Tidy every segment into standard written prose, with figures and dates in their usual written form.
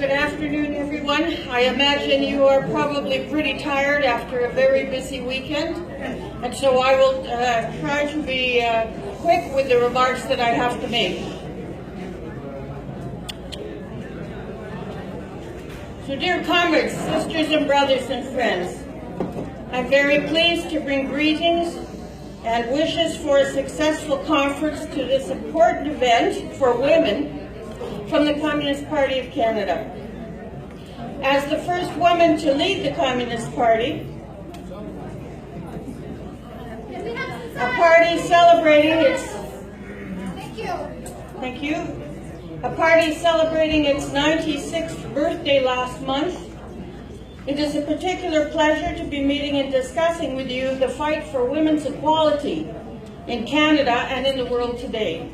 Good afternoon, everyone. I imagine you are probably pretty tired after a very busy weekend, and so I will try to be quick with the remarks that I have to make. So, dear comrades, sisters and brothers and friends, I'm very pleased to bring greetings and wishes for a successful conference to this important event for women from the Communist Party of Canada. As the first woman to lead the Communist Party, a party celebrating its a party celebrating its 96th birthday last month, it is a particular pleasure to be meeting and discussing with you the fight for women's equality in Canada and in the world today.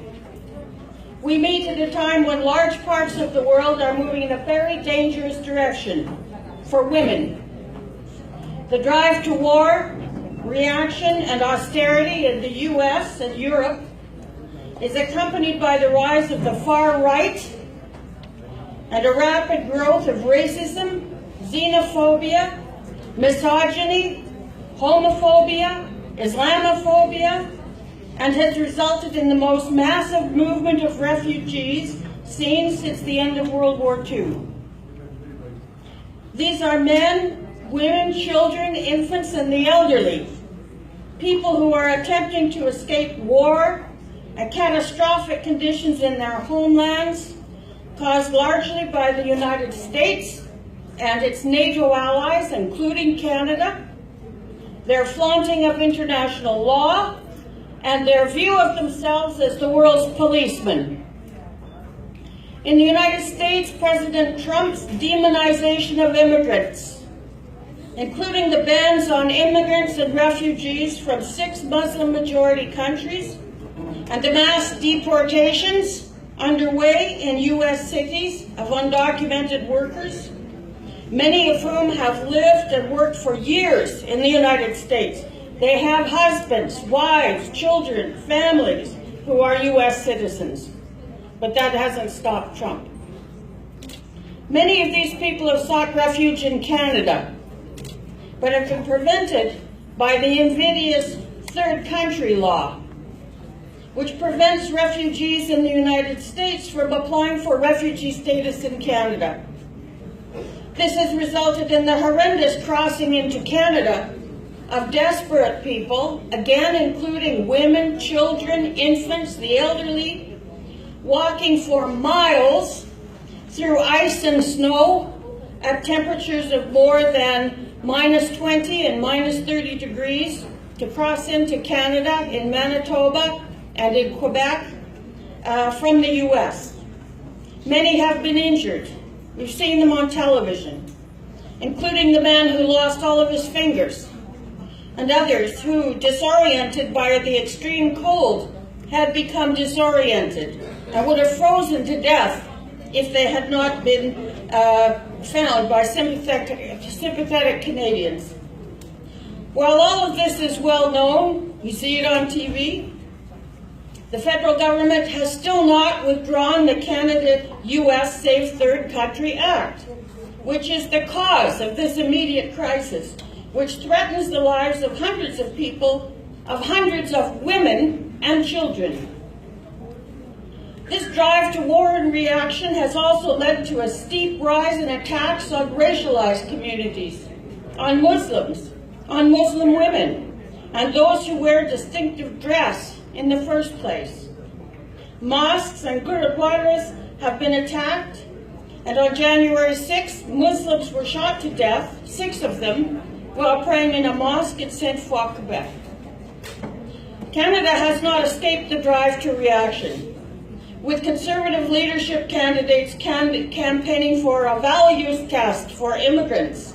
We meet at a time when large parts of the world are moving in a very dangerous direction for women. The drive to war, reaction, and austerity in the US and Europe is accompanied by the rise of the far right and a rapid growth of racism, xenophobia, misogyny, homophobia, Islamophobia, and has resulted in the most massive movement of refugees seen since the end of World War II. These are men, women, children, infants, and the elderly, people who are attempting to escape war and catastrophic conditions in their homelands, caused largely by the United States and its NATO allies, including Canada, their flaunting of international law, and their view of themselves as the world's policemen. In the United States, President Trump's demonization of immigrants, including the bans on immigrants and refugees from 6 Muslim-majority countries, and the mass deportations underway in U.S. cities of undocumented workers, many of whom have lived and worked for years in the United States. They have husbands, wives, children, families who are U.S. citizens. But that hasn't stopped Trump. Many of these people have sought refuge in Canada, but have been prevented by the invidious third country law, which prevents refugees in the United States from applying for refugee status in Canada. This has resulted in the horrendous crossing into Canada of desperate people, again including women, children, infants, the elderly, walking for miles through ice and snow at temperatures of more than -20 and -30 degrees to cross into Canada in Manitoba and in Quebec from the US. Many have been injured. We've seen them on television, including the man who lost all of his fingers, and others who, disoriented by the extreme cold, had become disoriented and would have frozen to death if they had not been found by sympathetic Canadians. While all of this is well known, you see it on TV, the federal government has still not withdrawn the Canada-US Safe Third Country Act, which is the cause of this immediate crisis, which threatens the lives of hundreds of people, of hundreds of women and children. This drive to war and reaction has also led to a steep rise in attacks on racialized communities, on Muslims, on Muslim women, and those who wear distinctive dress in the first place. Mosques and gurudwaras have been attacked, and on January 6th, Muslims were shot to death, 6 of them, while praying in a mosque in Sainte-Foy, Quebec. Canada has not escaped the drive to reaction, with Conservative leadership candidates campaigning for a values test for immigrants,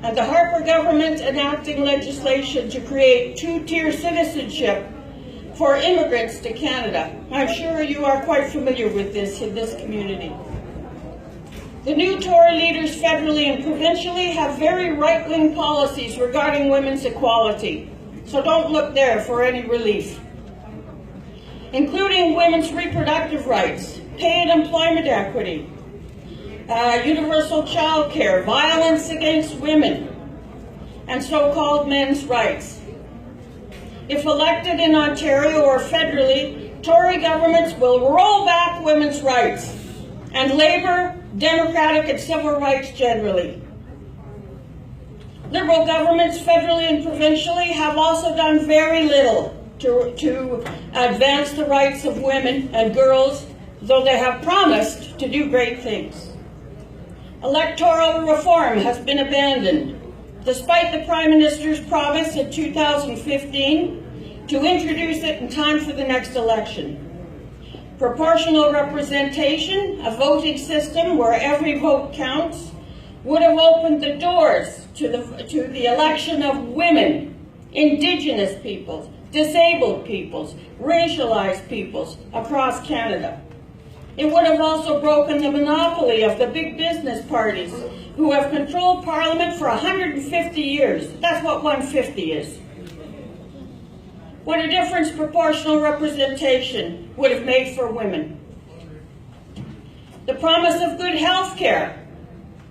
and the Harper government enacting legislation to create 2-tier citizenship for immigrants to Canada. I'm sure you are quite familiar with this in this community. The new Tory leaders federally and provincially have very right-wing policies regarding women's equality, so don't look there for any relief, including women's reproductive rights, paid employment equity, universal child care, violence against women, and so-called men's rights. If elected in Ontario or federally, Tory governments will roll back women's rights and Labour, democratic and civil rights generally. Liberal governments federally and provincially have also done very little to advance the rights of women and girls, though they have promised to do great things. Electoral reform has been abandoned, despite the Prime Minister's promise in 2015 to introduce it in time for the next election. Proportional representation, a voting system where every vote counts, would have opened the doors to the election of women, Indigenous peoples, disabled peoples, racialized peoples across Canada. It would have also broken the monopoly of the big business parties who have controlled Parliament for 150 years. That's what 150 is. What a difference proportional representation would have made for women. The promise of good health care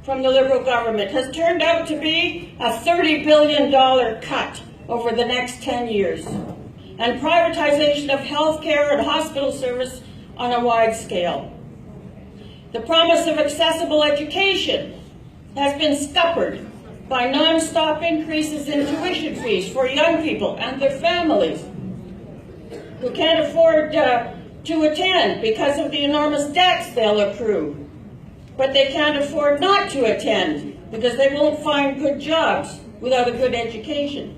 from the Liberal government has turned out to be a $30 billion cut over the next 10 years, and privatization of health care and hospital service on a wide scale. The promise of accessible education has been scuppered by non-stop increases in tuition fees for young people and their families who can't afford to attend because of the enormous debts they'll accrue. But they can't afford not to attend because they won't find good jobs without a good education.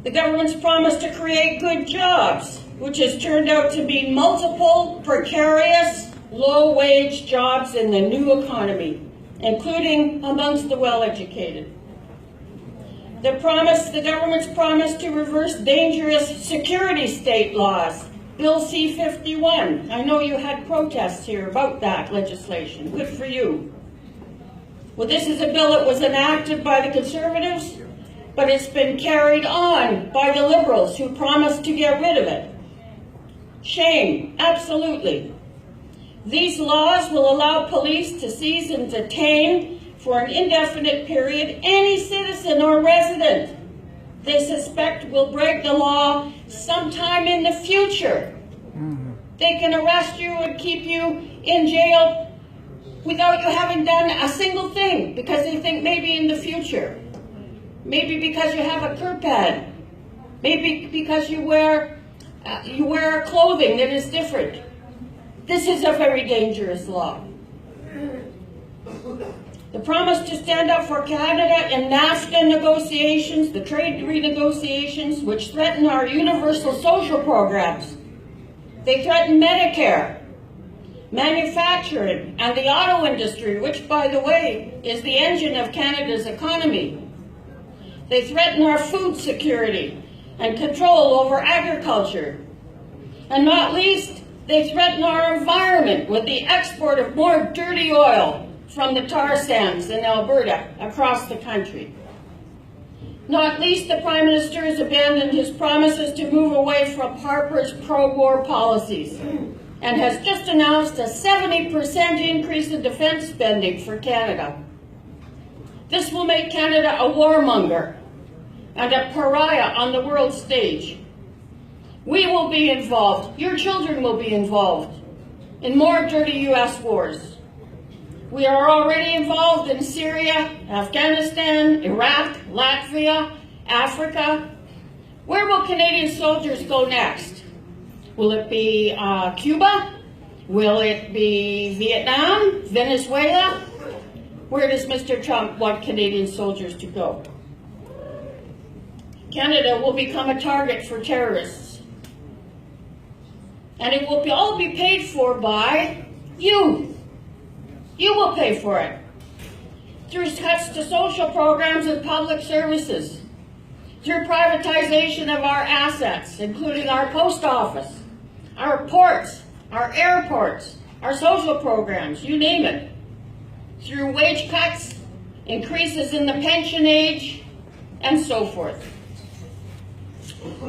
The government's promise to create good jobs, which has turned out to be multiple, precarious, low-wage jobs in the new economy, including amongst the well-educated. The government's promise to reverse dangerous security state laws, Bill C-51. I know you had protests here about that legislation. Good for you. Well, this is a bill that was enacted by the Conservatives, but it's been carried on by the Liberals who promised to get rid of it. Shame, absolutely. These laws will allow police to seize and detain for an indefinite period any citizen or resident they suspect will break the law sometime in the future. They can arrest you and keep you in jail without you having done a single thing because they think maybe in the future. Maybe because you have a curb pad. Maybe because you wear clothing that is different. This is a very dangerous law. The promise to stand up for Canada in NAFTA negotiations, the trade renegotiations, which threaten our universal social programs. They threaten Medicare, manufacturing, and the auto industry, which, by the way, is the engine of Canada's economy. They threaten our food security and control over agriculture. And not least, they threaten our environment with the export of more dirty oil from the tar sands in Alberta across the country. Not least, the Prime Minister has abandoned his promises to move away from Harper's pro-war policies and has just announced a 70% increase in defense spending for Canada. This will make Canada a warmonger and a pariah on the world stage. We will be involved, your children will be involved in more dirty U.S. wars. We are already involved in Syria, Afghanistan, Iraq, Latvia, Africa. Where will Canadian soldiers go next? Will it be Cuba? Will it be Vietnam, Venezuela? Where does Mr. Trump want Canadian soldiers to go? Canada will become a target for terrorists. And it will all be paid for by you. You will pay for it. Through cuts to social programs and public services. Through privatization of our assets, including our post office, our ports, our airports, our social programs, you name it. Through wage cuts, increases in the pension age, and so forth.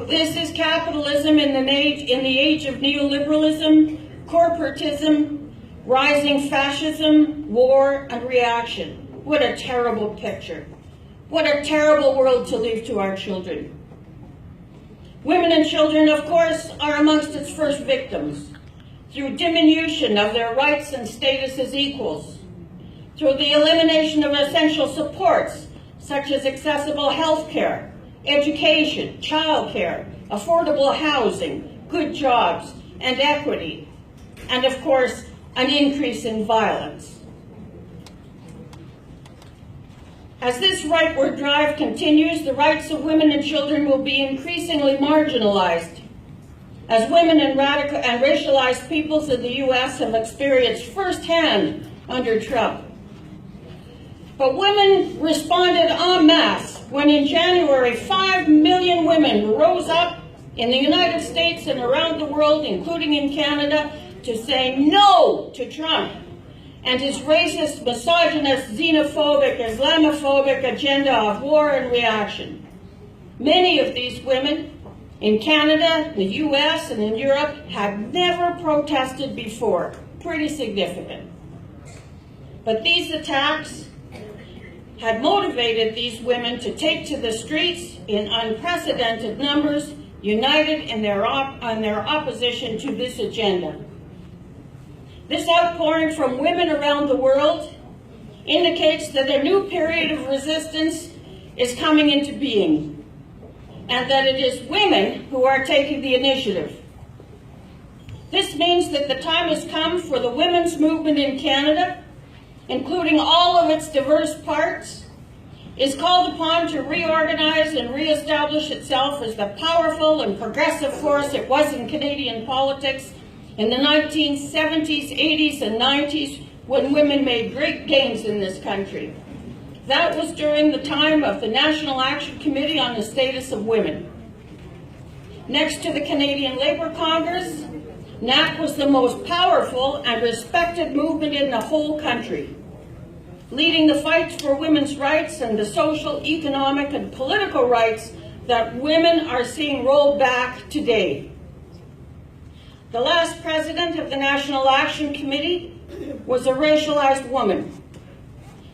This is capitalism in the age of neoliberalism, corporatism, rising fascism, war, and reaction. What a terrible picture. What a terrible world to leave to our children. Women and children, of course, are amongst its first victims through diminution of their rights and status as equals, through the elimination of essential supports such as accessible health care, education, childcare, affordable housing, good jobs, and equity, and of course, an increase in violence. As this rightward drive continues, the rights of women and children will be increasingly marginalized, as women and racialized peoples in the U.S. have experienced firsthand under Trump. But women responded en masse when in January 5 million women rose up in the United States and around the world, including in Canada, to say no to Trump and his racist, misogynist, xenophobic, Islamophobic agenda of war and reaction. Many of these women in Canada, the US, and in Europe had never protested before. Pretty significant. But these attacks had motivated these women to take to the streets in unprecedented numbers, united in their opposition to this agenda. This outpouring from women around the world indicates that a new period of resistance is coming into being, and that it is women who are taking the initiative. This means that the time has come for the women's movement in Canada, including all of its diverse parts, is called upon to reorganize and reestablish itself as the powerful and progressive force it was in Canadian politics in the 1970s, 80s, and 90s, when women made great gains in this country. That was during the time of the National Action Committee on the Status of Women. Next to the Canadian Labour Congress, NAC was the most powerful and respected movement in the whole country, leading the fights for women's rights and the social, economic, and political rights that women are seeing rolled back today. The last president of the National Action Committee was a racialized woman,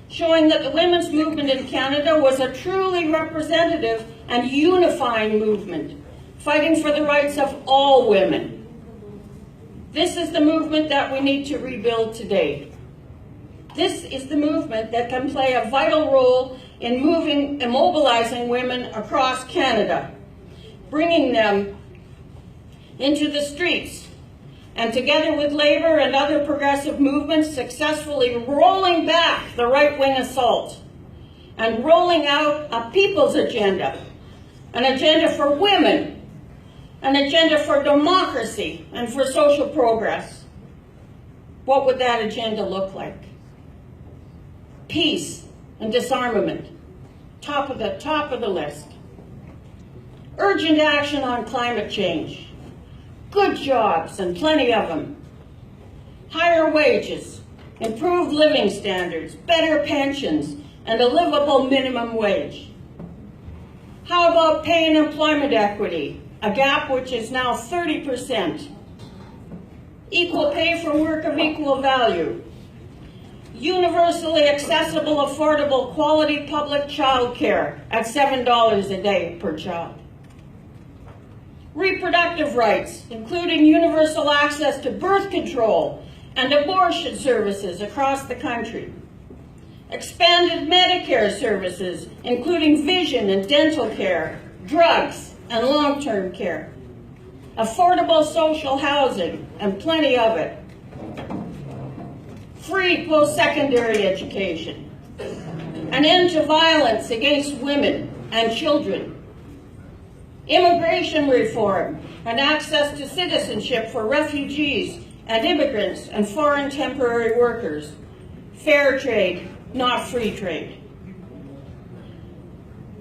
showing that the women's movement in Canada was a truly representative and unifying movement, fighting for the rights of all women. This is the movement that we need to rebuild today. This is the movement that can play a vital role in moving and mobilizing women across Canada, bringing them into the streets, and together with Labour and other progressive movements, successfully rolling back the right-wing assault and rolling out a people's agenda, an agenda for women, an agenda for democracy and for social progress. What would that agenda look like? Peace and disarmament, top of the list. Urgent action on climate change. Good jobs, and plenty of them. Higher wages, improved living standards, better pensions, and a livable minimum wage. How about pay and employment equity, a gap which is now 30%? Equal pay for work of equal value. Universally accessible, affordable, quality public child care at $7 a day per child. Reproductive rights, including universal access to birth control and abortion services across the country. Expanded Medicare services, including vision and dental care, drugs, and long-term care. Affordable social housing, and plenty of it. Free post-secondary education. An end to violence against women and children. Immigration reform and access to citizenship for refugees and immigrants and foreign temporary workers. Fair trade, not free trade.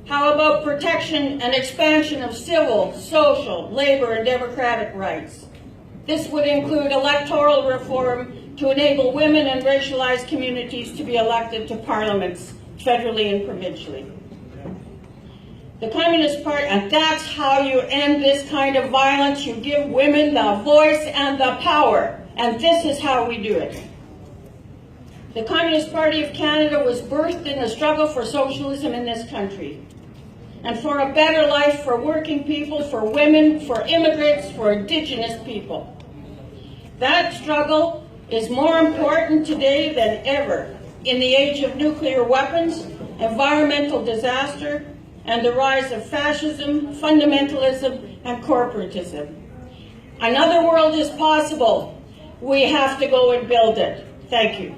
How about protection and expansion of civil, social, labor, and democratic rights? This would include electoral reform to enable women and racialized communities to be elected to parliaments, federally and provincially. The Communist Party, and that's how you end this kind of violence. You give women the voice and the power, and this is how we do it. The Communist Party of Canada was birthed in the struggle for socialism in this country and for a better life for working people, for women, for immigrants, for Indigenous people. That struggle is more important today than ever in the age of nuclear weapons, environmental disaster, and the rise of fascism, fundamentalism, and corporatism. Another world is possible. We have to go and build it. Thank you.